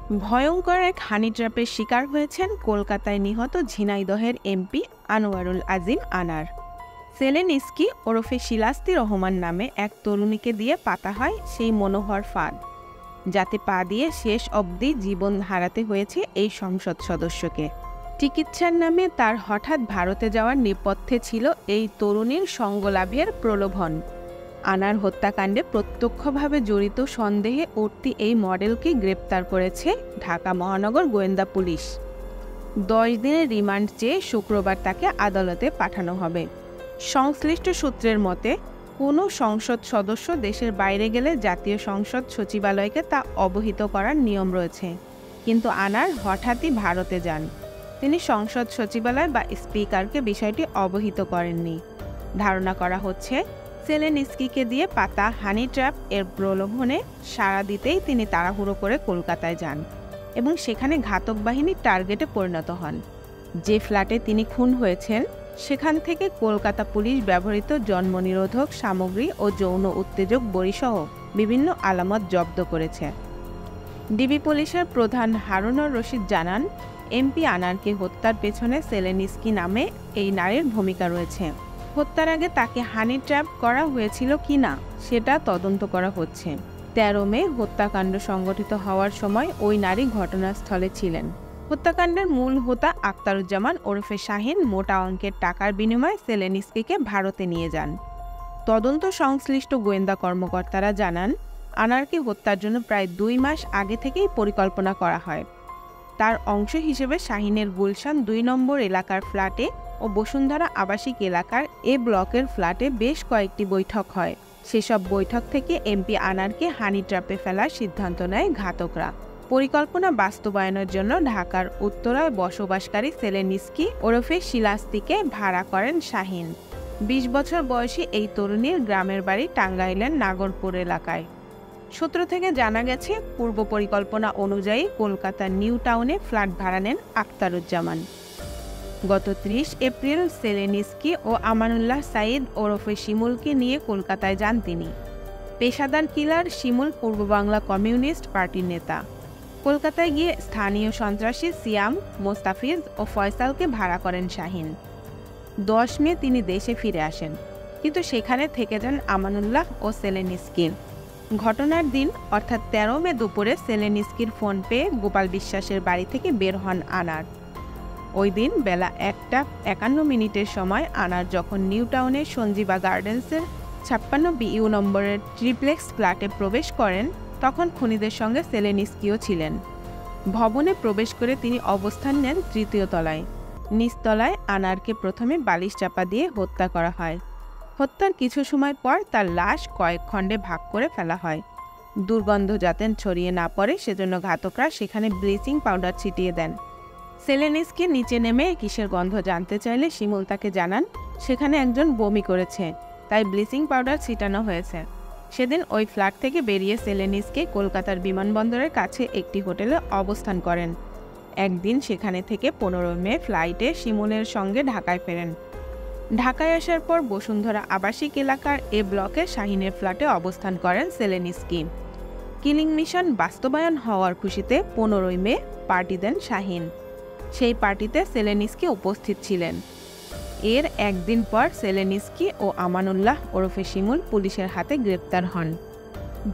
ভয়ঙ্কর এক হানি ট্র্যাপের শিকার হয়েছেন কলকাতায় নিহত ঝিনাইদহের এমপি আনোয়ারুল আজিম আনার। সেলেনিস্কি ওরফে শিলাস্তি রহমান নামে এক তরুণীকে দিয়ে পাতা হয় সেই মনোহর ফাঁদ, যাতে পা দিয়ে শেষ অবধি জীবন হারাতে হয়েছে এই সংসদ সদস্যকে। চিকিৎসার নামে তার হঠাৎ ভারতে যাওয়ার নেপথ্যে ছিল এই তরুণীর সঙ্গলাভের প্রলোভন। আনার হত্যাকাণ্ডে প্রত্যক্ষভাবে জড়িত সন্দেহে উঠতি এই মডেলকে গ্রেপ্তার করেছে ঢাকা মহানগর গোয়েন্দা পুলিশ। 10 দিনের রিমান্ড চেয়ে শুক্রবার তাকে আদালতে পাঠানো হবে। সংশ্লিষ্ট সূত্রের মতে, কোনো সংসদ সদস্য দেশের বাইরে গেলে জাতীয় সংসদ সচিবালয়কে তা অবহিত করার নিয়ম রয়েছে, কিন্তু আনার হঠাৎই ভারতে যান। তিনি সংসদ সচিবালয় বা স্পিকারকে বিষয়টি অবহিত করেননি। ধারণা করা হচ্ছে, সেলেনিস্কিকে দিয়ে পাতা হানি ট্র্যাপ এর প্রলোভনে সাড়া দিতেই তিনি তাড়াহুড়ো করে কলকাতায় যান এবং সেখানে ঘাতক বাহিনীর টার্গেটে পরিণত হন। যে ফ্ল্যাটে তিনি খুন হয়েছেন সেখান থেকে কলকাতা পুলিশ ব্যবহৃত জন্মনিরোধক সামগ্রী ও যৌন উত্তেজক বড়িসহ বিভিন্ন আলামত জব্দ করেছে। ডিবি পুলিশের প্রধান হারুনুর রশিদ জানান, এমপি আনারকে হত্যার পেছনে সেলেনিস্কি নামে এই নারীর ভূমিকা রয়েছে। হত্যার আগে তাকে হানি ট্র্যাপ করা হয়েছিল কিনা সেটা তদন্ত করা হচ্ছে। 13 মে হত্যাকাণ্ড সংঘটিত হওয়ার সময় ওই নারী ঘটনাস্থলে ছিলেন। হত্যাকাণ্ডের মূল হোতা আখতারুজ্জামান ওরফে শাহিন মোটা অঙ্কের টাকার বিনিময়ে সেলেনিস্কিকে ভারতে নিয়ে যান। তদন্ত সংশ্লিষ্ট গোয়েন্দা কর্মকর্তারা জানান, আনারকে হত্যার জন্য প্রায় 2 মাস আগে থেকেই পরিকল্পনা করা হয়। তার অংশ হিসেবে শাহিনের গুলশান 2 নম্বর এলাকার ফ্ল্যাটে ও বসুন্ধরা আবাসিক এলাকার এ ব্লকের ফ্ল্যাটে বেশ কয়েকটি বৈঠক হয়। সেসব বৈঠক থেকে এমপি আনারকে হানি ট্র্যাপে ফেলার সিদ্ধান্ত নেয় ঘাতকরা। পরিকল্পনা বাস্তবায়নের জন্য ঢাকার উত্তরায় বসবাসকারী সেলেনিস্কি ওরফে শিলাস্তিকে ভাড়া করেন শাহিন। 20 বছর বয়সী এই তরুণীর গ্রামের বাড়ি টাঙ্গাইলের নাগরপুর এলাকায়। সূত্র থেকে জানা গেছে, পূর্ব পরিকল্পনা অনুযায়ী কলকাতার নিউ টাউনে ফ্ল্যাট ভাড়া নেন আখতারুজ্জামান। গত 30 এপ্রিল সেলেনিস্কি ও আমানুল্লাহ সাইদ ওরফে শিমুলকে নিয়ে কলকাতায় যান তিনি। পেশাদার কিলার শিমুল পূর্ব বাংলা কমিউনিস্ট পার্টির নেতা। কলকাতায় গিয়ে স্থানীয় সন্ত্রাসী সিয়াম, মোস্তাফিজ ও ফয়সালকে ভাড়া করেন শাহিন। 10 মে তিনি দেশে ফিরে আসেন, কিন্তু সেখানে থেকে যান আমানুল্লাহ ও সেলেনিস্কি। ঘটনার দিন অর্থাৎ 13 মে দুপুরে সেলেনিস্কির ফোন পেয়ে গোপাল বিশ্বাসের বাড়ি থেকে বের হন আনার। ওই দিন বেলা 1:51 সময় আনার যখন নিউ টাউনের সঞ্জীবা গার্ডেন্সের 56 বিইউ নম্বরের ট্রিপ্লেক্স ফ্ল্যাটে প্রবেশ করেন, তখন খুনিদের সঙ্গে সেলেনিস্কিও ছিলেন। ভবনে প্রবেশ করে তিনি অবস্থান নেন 3য় তলায়। নিচতলায় আনারকে প্রথমে বালিশ চাপা দিয়ে হত্যা করা হয়। হত্যার কিছু সময় পর তার লাশ কয়েক খণ্ডে ভাগ করে ফেলা হয়। দুর্গন্ধ যাতে ছড়িয়ে না পড়ে সেজন্য ঘাতকরা সেখানে ব্লিচিং পাউডার ছিটিয়ে দেন। সেলেনিস্কি নিচে নেমে কিসের গন্ধ জানতে চাইলে শিমুল তাকে জানান, সেখানে একজন বমি করেছে, তাই ব্লিচিং পাউডার ছিটানো হয়েছে। সেদিন ওই ফ্ল্যাট থেকে বেরিয়ে সেলেনিস্কি কলকাতার বিমানবন্দরের কাছে একটি হোটেলে অবস্থান করেন। একদিন সেখানে থেকে 15 মে ফ্লাইটে শিমুলের সঙ্গে ঢাকায় ফেরেন। ঢাকায় আসার পর বসুন্ধরা আবাসিক এলাকার এ ব্লকে শাহিনের ফ্ল্যাটে অবস্থান করেন সেলেনিস্কি। কিলিং মিশন বাস্তবায়ন হওয়ার খুশিতে 15 মে পার্টি দেন শাহিন। সেই পার্টিতে সেলেনিস্কি উপস্থিত ছিলেন। এর একদিন পর সেলেনিস্কি ও আমানুল্লাহ ওরফে শিমুল পুলিশের হাতে গ্রেপ্তার হন।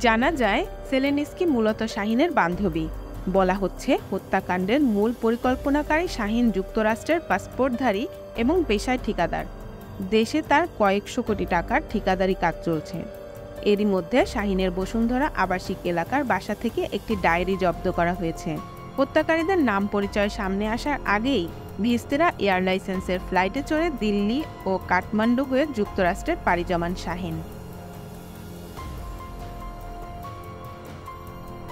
জানা যায়, সেলেনিস্কি মূলত শাহিনের বান্ধবী। বলা হচ্ছে, হত্যাকাণ্ডের মূল পরিকল্পনাকারী শাহিন যুক্তরাষ্ট্রের পাসপোর্টধারী এবং পেশায় ঠিকাদার। দেশে তার কয়েকশো কোটি টাকার ঠিকাদারি কাজ চলছে। এরই মধ্যে শাহিনের বসুন্ধরা আবাসিক এলাকার বাসা থেকে একটি ডায়েরি জব্দ করা হয়েছে। হত্যাকারীদের নাম পরিচয় সামনে আসার আগেই ভিস্তেরা এয়ার লাইসেন্সের ফ্লাইটে চড়ে দিল্লি ও কাঠমান্ডু হয়ে যুক্তরাষ্ট্রে পাড়ি জমান শাহিন।